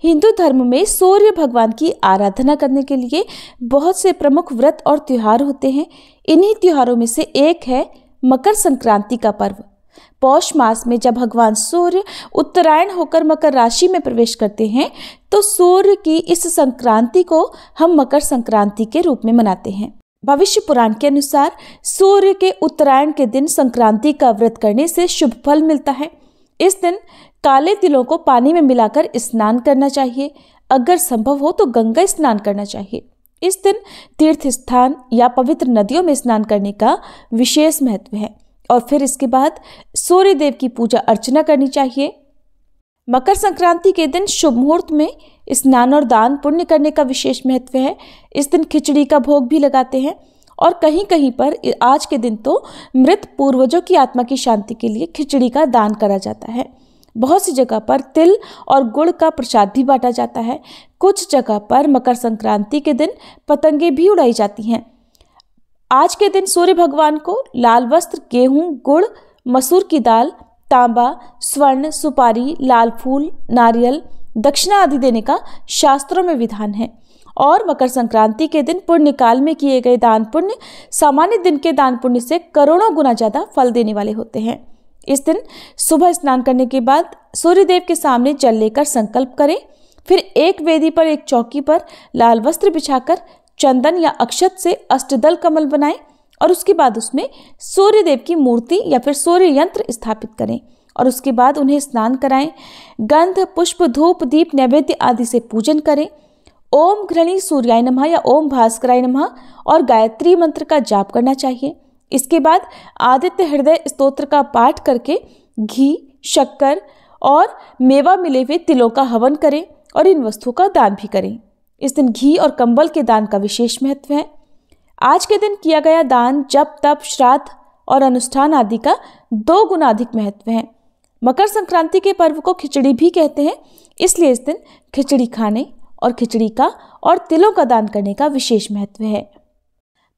हिंदू धर्म में सूर्य भगवान की आराधना करने के लिए बहुत से प्रमुख व्रत और त्योहार होते हैं। इन्हीं त्योहारों में से एक है मकर संक्रांति का पर्व। पौष मास में जब भगवान सूर्य उत्तरायण होकर मकर राशि में प्रवेश करते हैं तो सूर्य की इस संक्रांति को हम मकर संक्रांति के रूप में मनाते हैं। भविष्य पुराण के अनुसार सूर्य के उत्तरायण के दिन संक्रांति का व्रत करने से शुभ फल मिलता है। इस दिन काले तिलों को पानी में मिलाकर स्नान करना चाहिए। अगर संभव हो तो गंगा स्नान करना चाहिए। इस दिन तीर्थ स्थान या पवित्र नदियों में स्नान करने का विशेष महत्व है और फिर इसके बाद सूर्य देव की पूजा अर्चना करनी चाहिए। मकर संक्रांति के दिन शुभ मुहूर्त में स्नान और दान पुण्य करने का विशेष महत्व है। इस दिन खिचड़ी का भोग भी लगाते हैं और कहीं कहीं पर आज के दिन तो मृत पूर्वजों की आत्मा की शांति के लिए खिचड़ी का दान करा जाता है। बहुत सी जगह पर तिल और गुड़ का प्रसाद भी बांटा जाता है। कुछ जगह पर मकर संक्रांति के दिन पतंगे भी उड़ाई जाती हैं। आज के दिन सूर्य भगवान को लाल वस्त्र, गेहूं, गुड़, मसूर की दाल, तांबा, स्वर्ण, सुपारी, लाल फूल, नारियल, दक्षिणा आदि देने का शास्त्रों में विधान है। और मकर संक्रांति के दिन पुण्य काल में किए गए दान पुण्य सामान्य दिन के दान पुण्य से करोड़ों गुना ज्यादा फल देने वाले होते हैं। इस दिन सुबह स्नान करने के बाद सूर्य देव के सामने जल लेकर संकल्प करें। फिर एक वेदी पर एक चौकी पर लाल वस्त्र बिछाकर चंदन या अक्षत से अष्टदल कमल बनाएं और उसके बाद उसमें सूर्य देव की मूर्ति या फिर सूर्य यंत्र स्थापित करें और उसके बाद उन्हें स्नान कराएं। गंध, पुष्प, धूप, दीप, नैवेद्य आदि से पूजन करें। ओम घृणी सूर्याय नमः या ओम भास्कराय नमः और गायत्री मंत्र का जाप करना चाहिए। इसके बाद आदित्य हृदय स्तोत्र का पाठ करके घी, शक्कर और मेवा मिले हुए तिलों का हवन करें और इन वस्तुओं का दान भी करें। इस दिन घी और कंबल के दान का विशेष महत्व है। आज के दिन किया गया दान जप, तप, श्राद्ध और अनुष्ठान आदि का 2 गुना अधिक महत्व है। मकर संक्रांति के पर्व को खिचड़ी भी कहते हैं, इसलिए इस दिन खिचड़ी खाने और खिचड़ी का और तिलों का दान करने का विशेष महत्व है।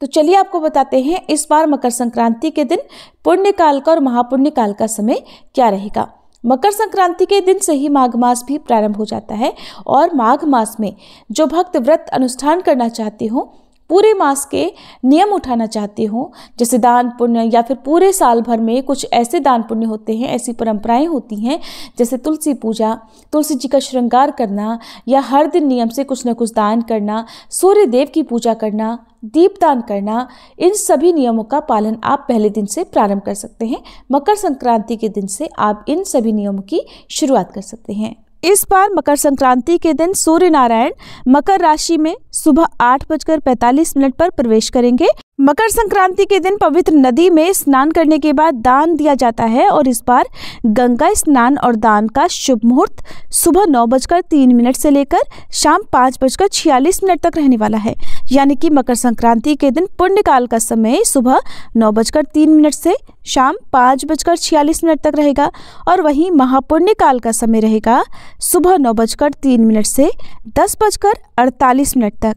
तो चलिए आपको बताते हैं इस बार मकर संक्रांति के दिन पुण्य काल का और महापुण्य काल का समय क्या रहेगा। मकर संक्रांति के दिन से ही माघ मास भी प्रारंभ हो जाता है और माघ मास में जो भक्त व्रत अनुष्ठान करना चाहते हो, पूरे मास के नियम उठाना चाहते हो, जैसे दान पुण्य या फिर पूरे साल भर में कुछ ऐसे दान पुण्य होते हैं, ऐसी परंपराएं होती हैं जैसे तुलसी पूजा, तुलसी जी का श्रृंगार करना या हर दिन नियम से कुछ न कुछ दान करना, सूर्य देव की पूजा करना, दीपदान करना। इन सभी नियमों का पालन आप पहले दिन से प्रारंभ कर सकते हैं। मकर संक्रांति के दिन से आप इन सभी नियमों की शुरुआत कर सकते हैं। इस बार मकर संक्रांति के दिन सूर्य नारायण मकर राशि में सुबह 8:45 पर प्रवेश करेंगे। मकर संक्रांति के दिन पवित्र नदी में स्नान करने के बाद दान दिया जाता है और इस बार गंगा स्नान और दान का शुभ मुहूर्त सुबह 9:03 से लेकर शाम 5:46 तक रहने वाला है। यानी कि मकर संक्रांति के दिन पुण्य काल का समय सुबह 9:03 से शाम 5:46 तक रहेगा और वहीं महापुण्य काल का समय रहेगा सुबह 9:03 से 10:48 तक।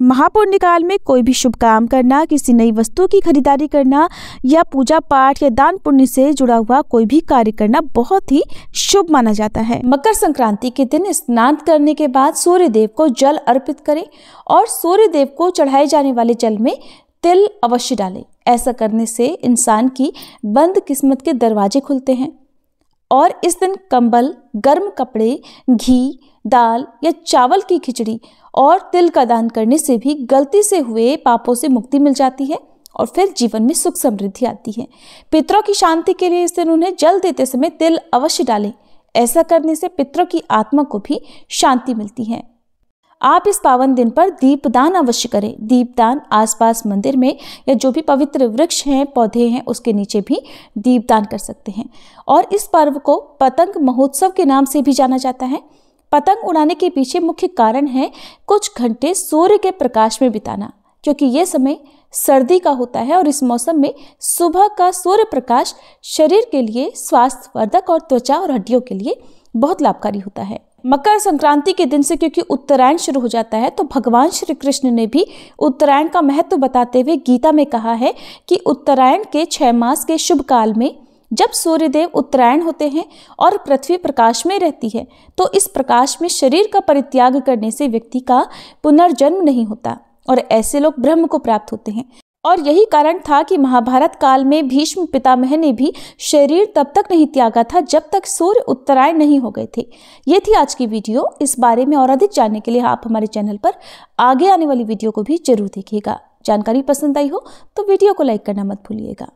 महापुण्य काल में कोई भी शुभ काम करना, किसी नई वस्तु की खरीदारी करना या पूजा पाठ या दान पुण्य से जुड़ा हुआ कोई भी कार्य करना बहुत ही शुभ माना जाता है। मकर संक्रांति के दिन स्नान करने के बाद सूर्य देव को जल अर्पित करें और सूर्य देव को चढ़ाए जाने वाले जल में तिल अवश्य डालें। ऐसा करने से इंसान की बंद किस्मत के दरवाजे खुलते हैं। और इस दिन कंबल, गर्म कपड़े, घी, दाल या चावल की खिचड़ी और तिल का दान करने से भी गलती से हुए पापों से मुक्ति मिल जाती है और फिर जीवन में सुख समृद्धि आती है। पितरों की शांति के लिए इस दिन उन्हें जल देते समय तिल अवश्य डालें। ऐसा करने से पितरों की आत्मा को भी शांति मिलती है। आप इस पावन दिन पर दीपदान अवश्य करें। दीपदान आसपास मंदिर में या जो भी पवित्र वृक्ष हैं, पौधे हैं, उसके नीचे भी दीपदान कर सकते हैं। और इस पर्व को पतंग महोत्सव के नाम से भी जाना जाता है। पतंग उड़ाने के पीछे मुख्य कारण है कुछ घंटे सूर्य के प्रकाश में बिताना, क्योंकि ये समय सर्दी का होता है और इस मौसम में सुबह का सूर्य प्रकाश शरीर के लिए स्वास्थ्यवर्धक और त्वचा और हड्डियों के लिए बहुत लाभकारी होता है। मकर संक्रांति के दिन से क्योंकि उत्तरायण शुरू हो जाता है, तो भगवान श्री कृष्ण ने भी उत्तरायण का महत्व बताते हुए गीता में कहा है कि उत्तरायण के 6 मास के शुभ काल में जब सूर्यदेव उत्तरायण होते हैं और पृथ्वी प्रकाश में रहती है तो इस प्रकाश में शरीर का परित्याग करने से व्यक्ति का पुनर्जन्म नहीं होता और ऐसे लोग ब्रह्म को प्राप्त होते हैं। और यही कारण था कि महाभारत काल में भीष्म पितामह ने भी शरीर तब तक नहीं त्यागा था जब तक सूर्य उत्तरायण नहीं हो गए थे। ये थी आज की वीडियो। इस बारे में और अधिक जानने के लिए आप हमारे चैनल पर आगे आने वाली वीडियो को भी जरूर देखिएगा। जानकारी पसंद आई हो तो वीडियो को लाइक करना मत भूलिएगा।